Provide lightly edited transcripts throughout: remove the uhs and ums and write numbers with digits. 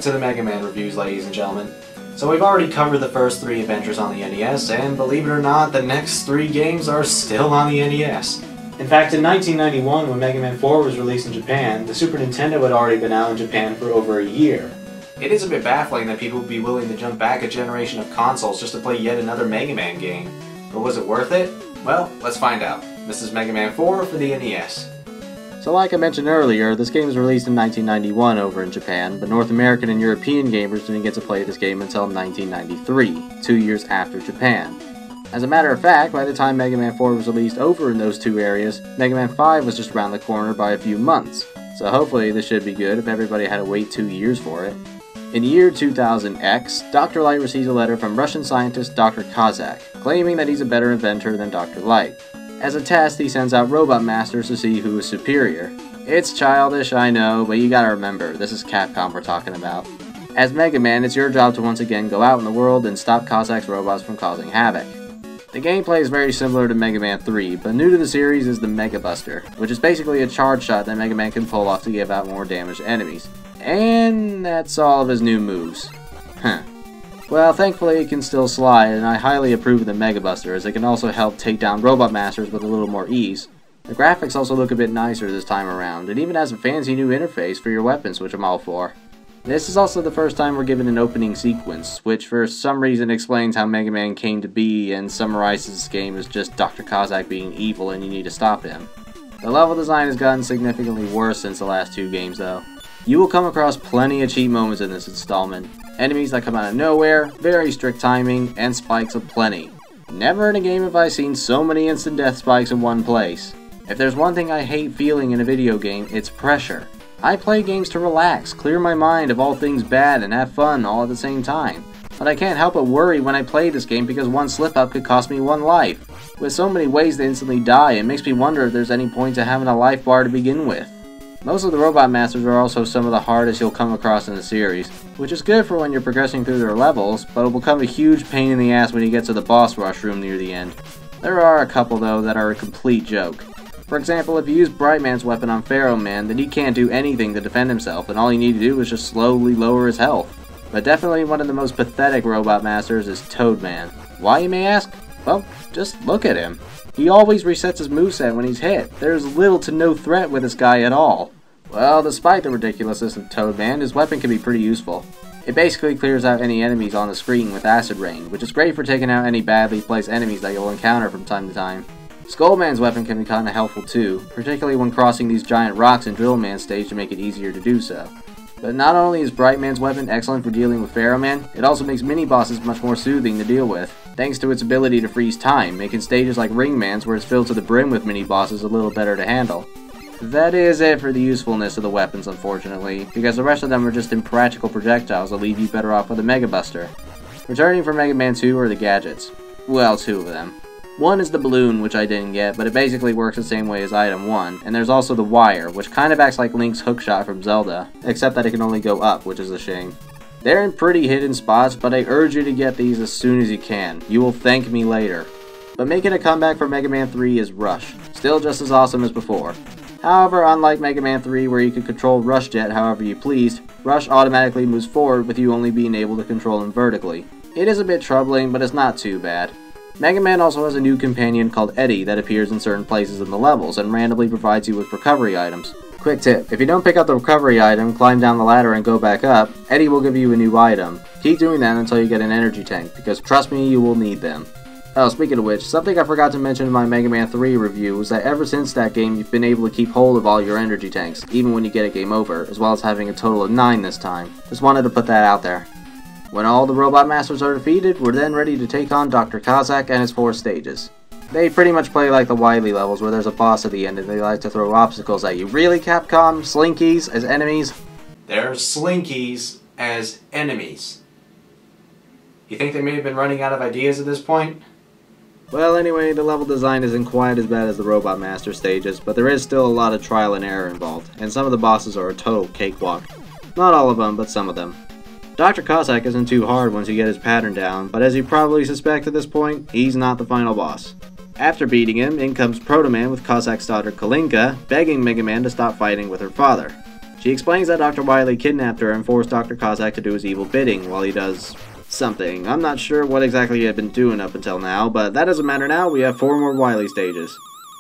to the Mega Man reviews, ladies and gentlemen. So we've already covered the first 3 adventures on the NES, and believe it or not, the next 3 games are still on the NES. In fact, in 1991, when Mega Man 4 was released in Japan, the Super Nintendo had already been out in Japan for over a year. It is a bit baffling that people would be willing to jump back a generation of consoles just to play yet another Mega Man game. But was it worth it? Well, let's find out. This is Mega Man 4 for the NES. So like I mentioned earlier, this game was released in 1991 over in Japan, but North American and European gamers didn't get to play this game until 1993, 2 years after Japan. As a matter of fact, by the time Mega Man 4 was released over in those 2 areas, Mega Man 5 was just around the corner by a few months. So hopefully this should be good if everybody had to wait 2 years for it. In the year 2000X, Dr. Light receives a letter from Russian scientist Dr. Kozak, claiming that he's a better inventor than Dr. Light. As a test, he sends out Robot Masters to see who is superior. It's childish, I know, but you gotta remember, this is Capcom we're talking about. As Mega Man, it's your job to once again go out in the world and stop Kozak's robots from causing havoc. The gameplay is very similar to Mega Man 3, but new to the series is the Mega Buster, which is basically a charge shot that Mega Man can pull off to give out more damage to enemies. And that's all of his new moves. Well, thankfully it can still slide, and I highly approve of the Mega Buster, as it can also help take down Robot Masters with a little more ease. The graphics also look a bit nicer this time around, and even has a fancy new interface for your weapons, which I'm all for. This is also the first time we're given an opening sequence, which for some reason explains how Mega Man came to be and summarizes this game as just Dr. Kozak being evil and you need to stop him. The level design has gotten significantly worse since the last 2 games though. You will come across plenty of cheat moments in this installment. Enemies that come out of nowhere, very strict timing, and spikes aplenty. Never in a game have I seen so many instant death spikes in one place. If there's one thing I hate feeling in a video game, it's pressure. I play games to relax, clear my mind of all things bad, and have fun all at the same time. But I can't help but worry when I play this game because one slip-up could cost me 1 life. With so many ways to instantly die, it makes me wonder if there's any point to having a life bar to begin with. Most of the Robot Masters are also some of the hardest you'll come across in the series, which is good for when you're progressing through their levels, but it will become a huge pain in the ass when you get to the boss rush room near the end. There are a couple though that are a complete joke. For example, if you use Brightman's weapon on Pharaoh Man, then he can't do anything to defend himself, and all you need to do is just slowly lower his health. But definitely one of the most pathetic Robot Masters is Toadman. Why, you may ask? Well, just look at him. He always resets his moveset when he's hit. There's little to no threat with this guy at all. Well, despite the ridiculousness of Toadman, his weapon can be pretty useful. It basically clears out any enemies on the screen with Acid Rain, which is great for taking out any badly placed enemies that you'll encounter from time to time. Skullman's weapon can be kinda helpful too, particularly when crossing these giant rocks in Drillman's stage to make it easier to do so. But not only is Brightman's weapon excellent for dealing with Pharaoh Man, it also makes mini-bosses much more soothing to deal with, thanks to its ability to freeze time, making stages like Ringman's, where it's filled to the brim with mini-bosses, a little better to handle. That is it for the usefulness of the weapons, unfortunately, because the rest of them are just impractical projectiles that leave you better off with a Mega Buster. Returning for Mega Man 2 are the gadgets. Well, 2 of them. One is the balloon, which I didn't get, but it basically works the same way as item 1, and there's also the wire, which kind of acts like Link's hookshot from Zelda, except that it can only go up, which is a shame. They're in pretty hidden spots, but I urge you to get these as soon as you can. You will thank me later. But making a comeback for Mega Man 3 is Rush, still just as awesome as before. However, unlike Mega Man 3 where you could control Rush Jet however you pleased, Rush automatically moves forward with you only being able to control him vertically. It is a bit troubling, but it's not too bad. Mega Man also has a new companion called Eddie that appears in certain places in the levels and randomly provides you with recovery items. Quick tip, if you don't pick up the recovery item, climb down the ladder and go back up, Eddie will give you a new item. Keep doing that until you get an energy tank, because trust me, you will need them. Oh, speaking of which, something I forgot to mention in my Mega Man 3 review was that ever since that game you've been able to keep hold of all your energy tanks, even when you get a game over, as well as having a total of 9 this time. Just wanted to put that out there. When all the Robot Masters are defeated, we're then ready to take on Dr. Kozak and his 4 stages. They pretty much play like the Wily levels where there's a boss at the end and they like to throw obstacles at you. Really, Capcom? Slinkies as enemies? There's Slinkies as enemies. You think they may have been running out of ideas at this point? Well, anyway, the level design isn't quite as bad as the Robot Master stages, but there is still a lot of trial and error involved, and some of the bosses are a total cakewalk. Not all of them, but some of them. Dr. Kozak isn't too hard once you get his pattern down, but as you probably suspect at this point, he's not the final boss. After beating him, in comes Proto Man with Kozak's daughter Kalinka, begging Mega Man to stop fighting with her father. She explains that Dr. Wily kidnapped her and forced Dr. Cossack to do his evil bidding while he does something. I'm not sure what exactly he had been doing up until now, but that doesn't matter now. We have 4 more Wily stages.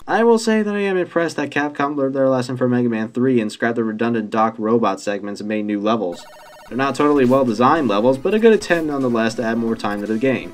I will say that I am impressed that Capcom learned their lesson for Mega Man 3 and scrapped the redundant Doc robot segments and made new levels. They're not totally well-designed levels, but a good attempt nonetheless to add more time to the game.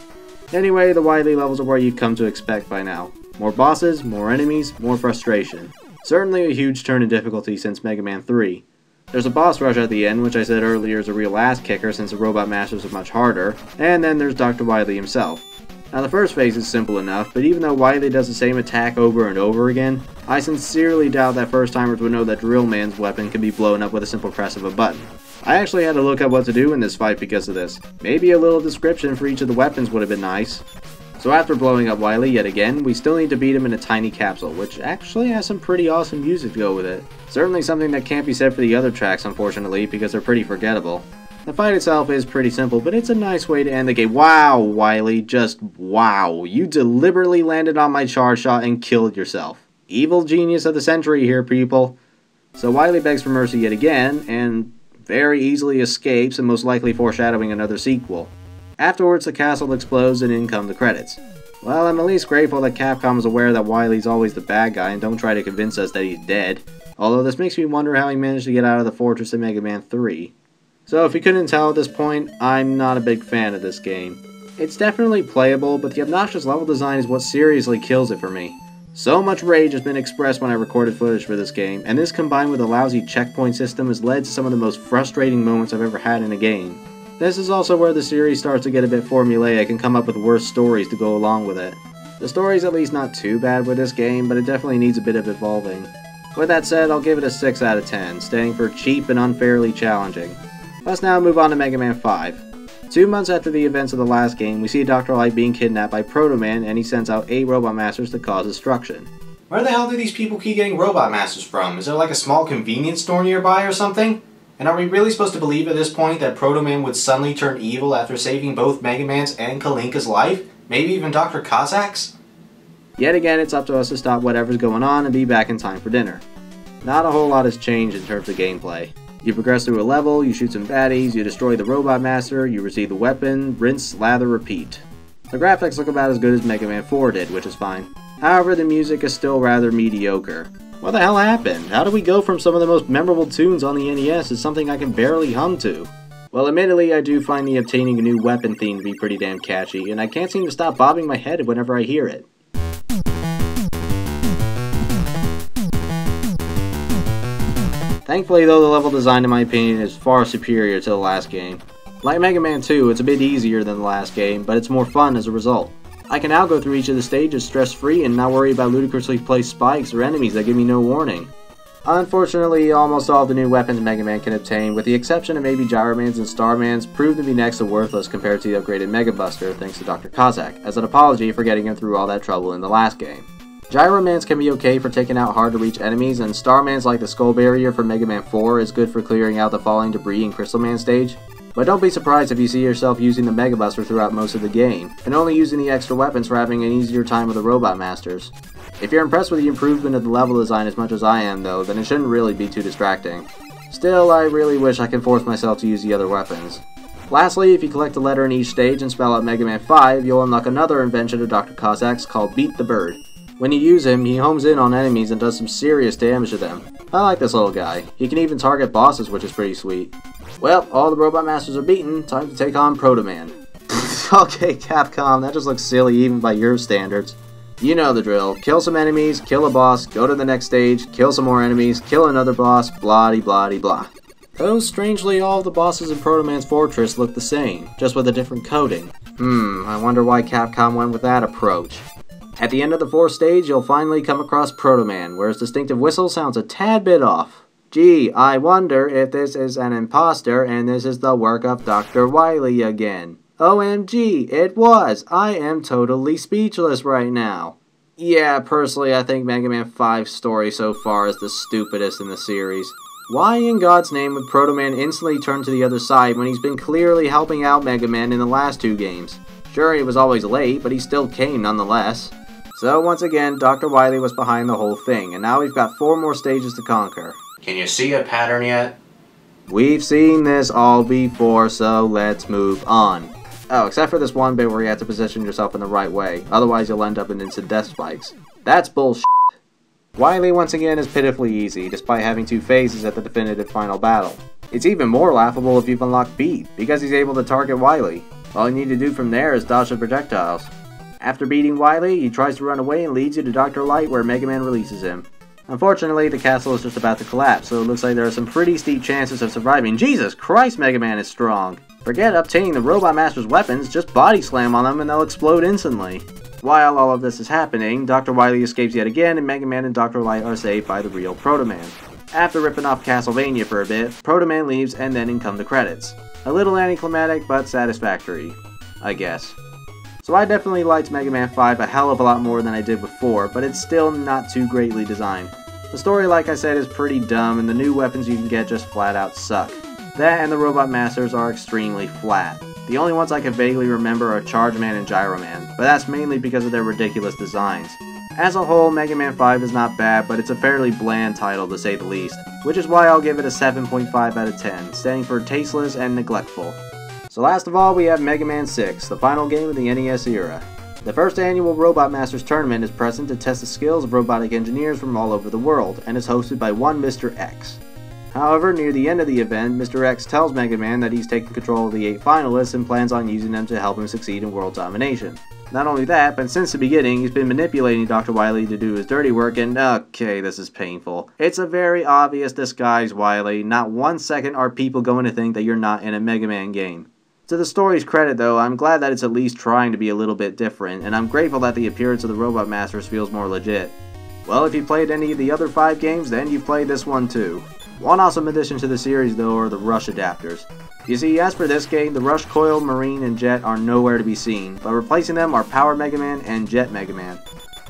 Anyway, the Wily levels are where you've come to expect by now. More bosses, more enemies, more frustration. Certainly a huge turn in difficulty since Mega Man 3. There's a boss rush at the end, which I said earlier is a real ass kicker since the Robot Masters are much harder, and then there's Dr. Wily himself. Now the first phase is simple enough, but even though Wily does the same attack over and over again, I sincerely doubt that first timers would know that Drill Man's weapon can be blown up with a simple press of a button. I actually had to look up what to do in this fight because of this. Maybe a little description for each of the weapons would have been nice. So after blowing up Wily yet again, we still need to beat him in a tiny capsule, which actually has some pretty awesome music to go with it. Certainly something that can't be said for the other tracks unfortunately, because they're pretty forgettable. The fight itself is pretty simple, but it's a nice way to end the game. Wow, Wily, just wow. You deliberately landed on my charge shot and killed yourself. Evil genius of the century here, people. So Wily begs for mercy yet again, and very easily escapes, and most likely foreshadowing another sequel. Afterwards, the castle explodes and in come the credits. Well, I'm at least grateful that Capcom is aware that Wily's always the bad guy and don't try to convince us that he's dead. Although this makes me wonder how he managed to get out of the fortress in Mega Man 3. So if you couldn't tell at this point, I'm not a big fan of this game. It's definitely playable, but the obnoxious level design is what seriously kills it for me. So much rage has been expressed when I recorded footage for this game, and this combined with a lousy checkpoint system has led to some of the most frustrating moments I've ever had in a game. This is also where the series starts to get a bit formulaic and come up with worse stories to go along with it. The story's at least not too bad with this game, but it definitely needs a bit of evolving. With that said, I'll give it a 6 out of 10, staying for cheap and unfairly challenging. Let's now move on to Mega Man 5. 2 months after the events of the last game, we see Dr. Light being kidnapped by Proto Man, and he sends out 8 Robot Masters to cause destruction. Where the hell do these people keep getting Robot Masters from? Is there like a small convenience store nearby or something? And are we really supposed to believe at this point that Proto Man would suddenly turn evil after saving both Mega Man's and Kalinka's life? Maybe even Dr. Cossack's? Yet again, it's up to us to stop whatever's going on and be back in time for dinner. Not a whole lot has changed in terms of gameplay. You progress through a level, you shoot some baddies, you destroy the Robot Master, you receive the weapon, rinse, lather, repeat. The graphics look about as good as Mega Man 4 did, which is fine. However, the music is still rather mediocre. What the hell happened? How do we go from some of the most memorable tunes on the NES to something I can barely hum to? Well, admittedly, I do find the obtaining a new weapon theme to be pretty damn catchy, and I can't seem to stop bobbing my head whenever I hear it. Thankfully though, the level design in my opinion is far superior to the last game. Like Mega Man 2, it's a bit easier than the last game, but it's more fun as a result. I can now go through each of the stages stress-free and not worry about ludicrously placed spikes or enemies that give me no warning. Unfortunately, almost all the new weapons Mega Man can obtain, with the exception of maybe Gyromans and Starmans, prove to be next to worthless compared to the upgraded Mega Buster thanks to Dr. Cossack, as an apology for getting him through all that trouble in the last game. Gyromans can be okay for taking out hard-to-reach enemies, and Starmans like the Skull Barrier from Mega Man 4 is good for clearing out the falling debris in Crystal Man stage. But don't be surprised if you see yourself using the Mega Buster throughout most of the game, and only using the extra weapons for having an easier time with the Robot Masters. If you're impressed with the improvement of the level design as much as I am though, then it shouldn't really be too distracting. Still, I really wish I could force myself to use the other weapons. Lastly, if you collect a letter in each stage and spell out Mega Man 5, you'll unlock another invention of Dr. Cossack's called Beat the Bird. When you use him, he homes in on enemies and does some serious damage to them. I like this little guy. He can even target bosses, which is pretty sweet. Well, all the Robot Masters are beaten, time to take on Proto Man. Okay, Capcom, that just looks silly even by your standards. You know the drill. Kill some enemies, kill a boss, go to the next stage, kill some more enemies, kill another boss, blah-de-blah-de-blah. Though, strangely, all the bosses in Proto Man's fortress look the same, just with a different coating. I wonder why Capcom went with that approach. At the end of the 4th stage, you'll finally come across Proto Man, where his distinctive whistle sounds a tad bit off. Gee, I wonder if this is an imposter and this is the work of Dr. Wily again. OMG, it was! I am totally speechless right now. Yeah, personally, I think Mega Man 5's story so far is the stupidest in the series. Why in God's name would Proto Man instantly turn to the other side when he's been clearly helping out Mega Man in the last 2 games? Sure, he was always late, but he still came nonetheless. So once again, Dr. Wily was behind the whole thing, and now we've got 4 more stages to conquer. Can you see a pattern yet? We've seen this all before, so let's move on. Oh, except for this one bit where you have to position yourself in the right way, otherwise you'll end up in instant death spikes. That's bullshit. Wily once again is pitifully easy, despite having 2 phases at the definitive final battle. It's even more laughable if you've unlocked Beat, because he's able to target Wily. All you need to do from there is dodge the projectiles. After beating Wily, he tries to run away and leads you to Dr. Light where Mega Man releases him. Unfortunately, the castle is just about to collapse, so it looks like there are some pretty steep chances of surviving. Jesus Christ, Mega Man is strong! Forget obtaining the Robot Master's weapons, just body slam on them and they'll explode instantly. While all of this is happening, Dr. Wily escapes yet again and Mega Man and Dr. Light are saved by the real Proto Man. After ripping off Castlevania for a bit, Proto Man leaves and then in come the credits. A little anticlimactic but satisfactory, I guess. So I definitely liked Mega Man 5 a hell of a lot more than I did before, but it's still not too greatly designed. The story, like I said, is pretty dumb and the new weapons you can get just flat out suck. That and the Robot Masters are extremely flat. The only ones I can vaguely remember are Charge Man and Gyro Man, but that's mainly because of their ridiculous designs. As a whole, Mega Man 5 is not bad, but it's a fairly bland title to say the least, which is why I'll give it a 7.5 out of 10, standing for tasteless and neglectful. So last of all, we have Mega Man 6, the final game of the NES era. The first annual Robot Masters tournament is present to test the skills of robotic engineers from all over the world, and is hosted by one Mr. X. However, near the end of the event, Mr. X tells Mega Man that he's taken control of the 8 finalists and plans on using them to help him succeed in world domination. Not only that, but since the beginning, he's been manipulating Dr. Wily to do his dirty work and okay, this is painful. It's a very obvious disguise, Wily. Not 1 second are people going to think that you're not in a Mega Man game. To the story's credit though, I'm glad that it's at least trying to be a little bit different, and I'm grateful that the appearance of the Robot Masters feels more legit. Well, if you played any of the other 5 games, then you've played this one too. One awesome addition to the series though are the Rush adapters. You see, as for this game, the Rush Coil, Marine, and Jet are nowhere to be seen, but replacing them are Power Mega Man and Jet Mega Man.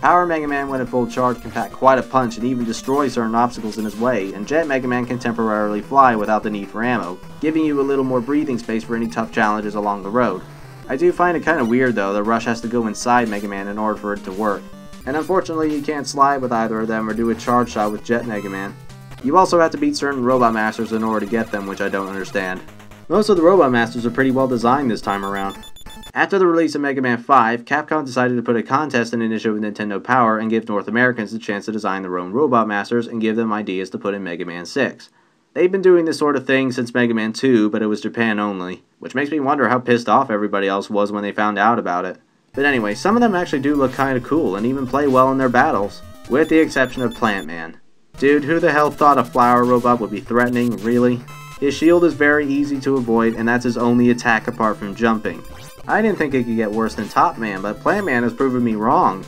Power Mega Man when at full charge can pack quite a punch and even destroy certain obstacles in his way, and Jet Mega Man can temporarily fly without the need for ammo, giving you a little more breathing space for any tough challenges along the road. I do find it kinda weird though that Rush has to go inside Mega Man in order for it to work, and unfortunately you can't slide with either of them or do a charge shot with Jet Mega Man. You also have to beat certain Robot Masters in order to get them, which I don't understand. Most of the Robot Masters are pretty well designed this time around. After the release of Mega Man 5, Capcom decided to put a contest in an issue of Nintendo Power and give North Americans the chance to design their own Robot Masters and give them ideas to put in Mega Man 6. They've been doing this sort of thing since Mega Man 2, but it was Japan only, which makes me wonder how pissed off everybody else was when they found out about it. But anyway, some of them actually do look kinda cool and even play well in their battles, with the exception of Plant Man. Dude, who the hell thought a flower robot would be threatening, really? His shield is very easy to avoid, and that's his only attack apart from jumping. I didn't think it could get worse than Top Man, but Plant Man has proven me wrong.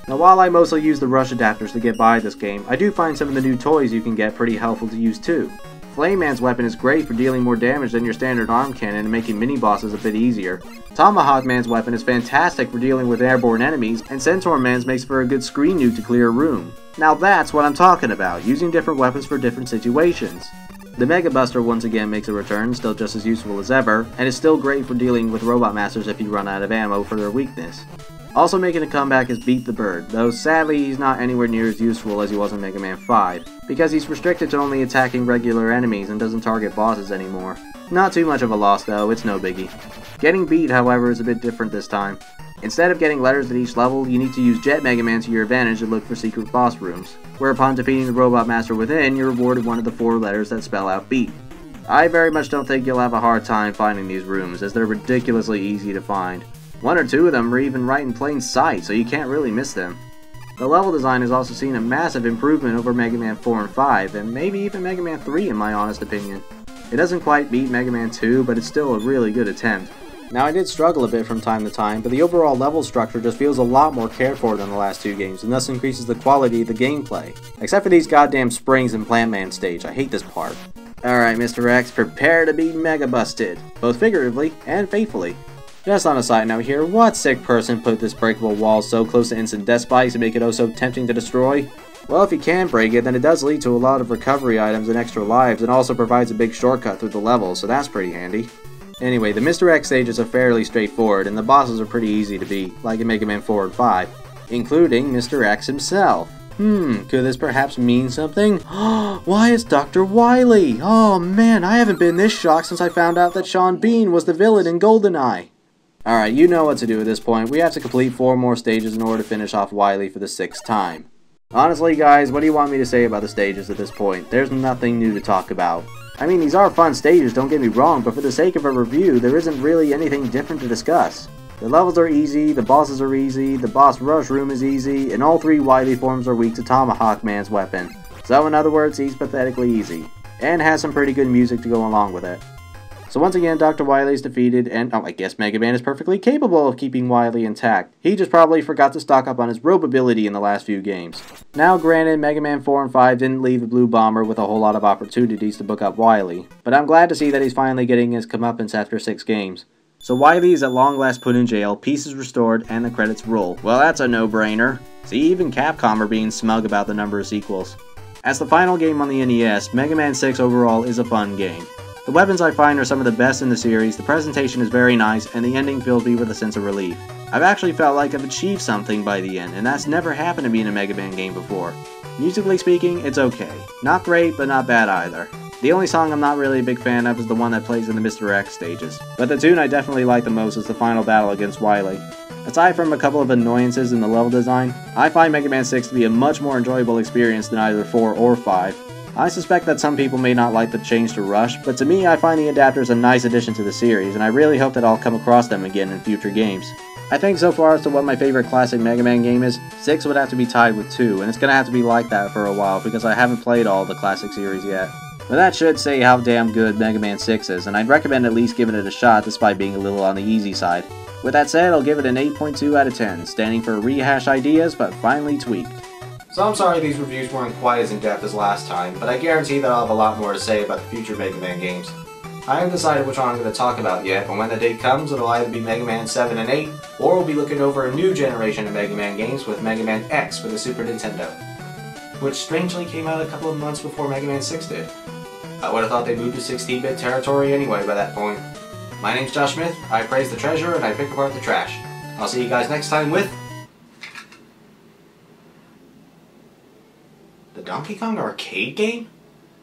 Now while I mostly use the Rush adapters to get by this game, I do find some of the new toys you can get pretty helpful to use too. Flame Man's weapon is great for dealing more damage than your standard arm cannon and making mini-bosses a bit easier. Tomahawk Man's weapon is fantastic for dealing with airborne enemies, and Centaur Man's makes for a good screen nuke to clear a room. Now that's what I'm talking about, using different weapons for different situations. The Mega Buster once again makes a return, still just as useful as ever, and is still great for dealing with Robot Masters if you run out of ammo for their weakness. Also making a comeback is Beat the Bird, though sadly he's not anywhere near as useful as he was in Mega Man 5, because he's restricted to only attacking regular enemies and doesn't target bosses anymore. Not too much of a loss though, it's no biggie. Getting Beat, however, is a bit different this time. Instead of getting letters at each level, you need to use Jet Mega Man to your advantage to look for secret boss rooms, where upon defeating the Robot Master within, you're rewarded one of the 4 letters that spell out Beat. I very much don't think you'll have a hard time finding these rooms, as they're ridiculously easy to find. 1 or 2 of them are even right in plain sight, so you can't really miss them. The level design has also seen a massive improvement over Mega Man 4 and 5, and maybe even Mega Man 3 in my honest opinion. It doesn't quite beat Mega Man 2, but it's still a really good attempt. Now I did struggle a bit from time to time, but the overall level structure just feels a lot more cared for than the last 2 games, and thus increases the quality of the gameplay. Except for these goddamn springs in Plant Man stage, I hate this part. Alright Mr. X, prepare to be mega busted, both figuratively and faithfully. Just on a side note here, what sick person put this breakable wall so close to instant death spikes to make it oh so tempting to destroy? Well, if you can break it, then it does lead to a lot of recovery items and extra lives, and also provides a big shortcut through the level, so that's pretty handy. Anyway, the Mr. X stages are fairly straightforward, and the bosses are pretty easy to beat, like in Mega Man 4 and 5, including Mr. X himself. Could this perhaps mean something? Why, it's Dr. Wily! Oh man, I haven't been this shocked since I found out that Sean Bean was the villain in GoldenEye. Alright, you know what to do at this point. We have to complete 4 more stages in order to finish off Wily for the 6th time. Honestly guys, what do you want me to say about the stages at this point? There's nothing new to talk about. I mean, these are fun stages, don't get me wrong, but for the sake of a review, there isn't really anything different to discuss. The levels are easy, the bosses are easy, the boss rush room is easy, and all 3 Wily forms are weak to Tomahawk Man's weapon. So in other words, he's pathetically easy. And has some pretty good music to go along with it. So once again, Dr. Wily is defeated, and I guess Mega Man is perfectly capable of keeping Wily intact. He just probably forgot to stock up on his rope ability in the last few games. Now granted, Mega Man 4 and 5 didn't leave the Blue Bomber with a whole lot of opportunities to book up Wily, but I'm glad to see that he's finally getting his comeuppance after 6 games. So Wily is at long last put in jail, pieces restored, and the credits roll. Well, that's a no-brainer. See, even Capcom are being smug about the number of sequels. As the final game on the NES, Mega Man 6 overall is a fun game. The weapons I find are some of the best in the series, the presentation is very nice, and the ending fills me with a sense of relief. I've actually felt like I've achieved something by the end, and that's never happened to me in a Mega Man game before. Musically speaking, it's okay. Not great, but not bad either. The only song I'm not really a big fan of is the one that plays in the Mr. X stages, but the tune I definitely like the most is the final battle against Wily. Aside from a couple of annoyances in the level design, I find Mega Man 6 to be a much more enjoyable experience than either 4 or 5. I suspect that some people may not like the change to Rush, but to me I find the adapters a nice addition to the series, and I really hope that I'll come across them again in future games. I think so far as to what my favorite classic Mega Man game is, 6 would have to be tied with 2, and it's gonna have to be like that for a while because I haven't played all the classic series yet. But that should say how damn good Mega Man 6 is, and I'd recommend at least giving it a shot despite being a little on the easy side. With that said, I'll give it an 8.2 out of 10, standing for rehash ideas but finely tweaked. So I'm sorry these reviews weren't quite as in-depth as last time, but I guarantee that I'll have a lot more to say about the future Mega Man games. I haven't decided which one I'm going to talk about yet, but when the day comes it'll either be Mega Man 7 and 8, or we'll be looking over a new generation of Mega Man games with Mega Man X for the Super Nintendo, which strangely came out a couple of months before Mega Man 6 did. I would have thought they moved to 16-bit territory anyway by that point. My name's Josh Smith, I praise the treasure and I pick apart the trash. I'll see you guys next time with the Donkey Kong arcade game?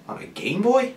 On a Game Boy?